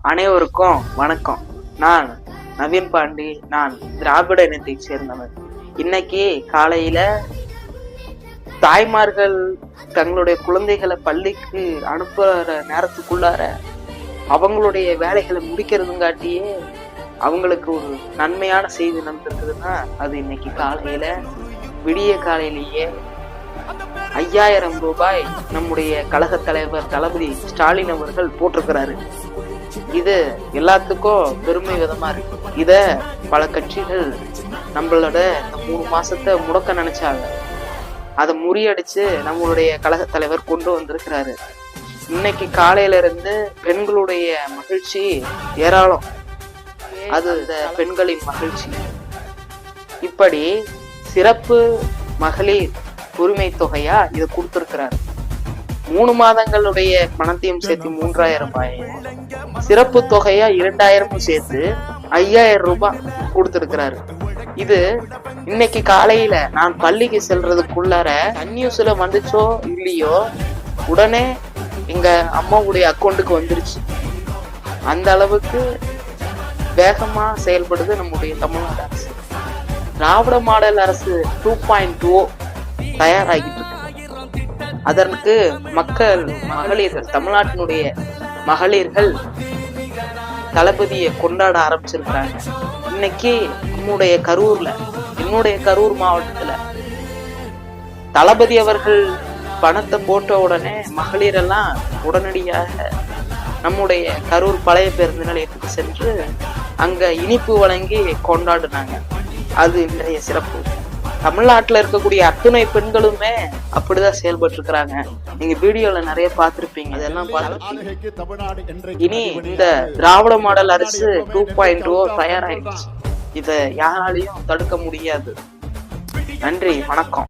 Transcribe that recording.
அனைவருக்கும் வணக்கம். நான் நவீன் பாண்டி. நான் திராவிட இனத்தை சேர்ந்தவன். இன்னைக்கு காலையில தாய்மார்கள் தங்களுடைய குழந்தைகளை பள்ளிக்கு அனுப்புற நேரத்துக்குள்ளார அவங்களுடைய வேலைகளை முடிக்கிறதுங்காட்டியே அவங்களுக்கு ஒரு நன்மையான செய்தி நடந்திருக்குதுன்னா அது இன்னைக்கு காலையில விடிய காலையிலேயே 5000 ரூபாய் நம்முடைய கழக தலைவர் தளபதி ஸ்டாலின் அவர்கள் போட்டிருக்கிறாரு. இது எல்லாத்துக்கும் பெருமை விதமா இருக்கு. இத பல கட்சிகள் நம்மளோட 3 மாசத்தை முடக்க நினைச்சாங்க. அதை முறியடிச்சு நம்மளுடைய கழக தலைவர் கொண்டு வந்திருக்கிறாரு. இன்னைக்கு காலையில இருந்து பெண்களுடைய மகிழ்ச்சி ஏராளம். அது இந்த பெண்களின் மகிழ்ச்சி. இப்படி சிறப்பு மகளிர் உரிமை தொகையா இதை கொடுத்திருக்கிறாரு. 3 மாதங்களுடைய பணத்தையும் சேர்த்து 3000 ரூபாயும், சிறப்பு தொகையா 2000 சேர்த்து 5000 ரூபாய் கொடுத்திருக்கிறாரு. இது இன்னைக்கு காலையில நான் பள்ளிக்கு செல்றதுக்குள்ளார நியூஸ்ல வந்துச்சோ இல்லையோ உடனே எங்க அம்மாவுடைய அக்கௌண்ட்டுக்கு வந்துருச்சு. அந்த அளவுக்கு வேகமா செயல்படுது நம்முடைய தமிழ்நாடு அரசு. திராவிட மாடல் அரசு 2.0 தயாராகிட்டு இருக்கு. அதற்கு மகளிர்கள், தமிழ்நாட்டினுடைய மகளிர்கள் தளபதியை கொண்டாட ஆரம்பிச்சிருக்கிறாங்க. இன்னைக்கு என்னுடைய கரூர் மாவட்டத்துல தளபதி அவர்கள் பணத்தை போட்ட உடனே மகளிர் எல்லாம் உடனடியாக நம்முடைய கரூர் பழைய பேருந்து நிலையத்துக்கு சென்று அங்க இனிப்பு வழங்கி கொண்டாடுனாங்க. அது இன்றைய சிறப்பு. தமிழ்நாட்டுல இருக்கக்கூடிய அத்துணை பெண்களுமே அப்படிதான் செயல்பட்டு இருக்கிறாங்க. நீங்க வீடியோல நிறைய பார்த்திருப்பீங்க, அதெல்லாம் பார்த்திருப்பீங்க. இனி இந்த திராவிட மாடல் அரசு 2.0 தயாராயிடுச்சு. இத யாராலையும் தடுக்க முடியாது. நன்றி, வணக்கம்.